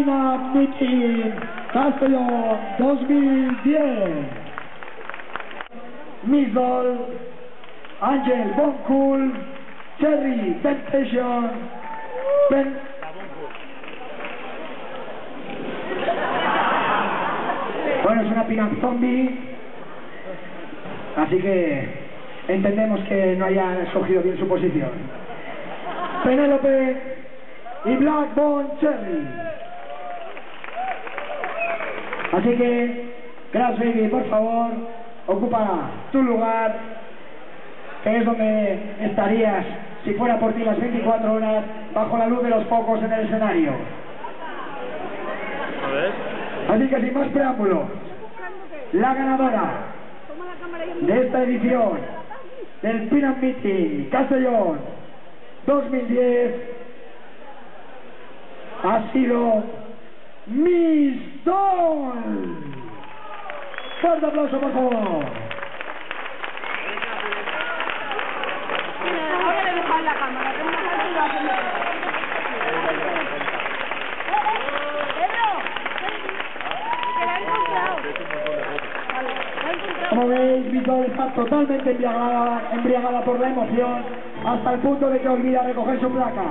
Pina Meeting Castellón 2010. Misol, Ángel Boncool, Cherry Temptation, Bueno, es una Pina Zombie, así que entendemos que no hayan escogido bien su posición. Penélope y Black Bone Cherry. Así que, Grass Baby, por favor, ocupa tu lugar, que es donde estarías si fuera por ti las 24 horas bajo la luz de los focos en el escenario. Así que sin más preámbulo, la ganadora de esta edición del Pina Meeting Castellón 2010 ha sido Miss Doll. Fuerte aplauso, por favor. Ahora le dejo en la cámara, que una foto y lo hacemos. Como veis, Miss Doll está totalmente embriagada por la emoción, hasta el punto de que olvida recoger su placa.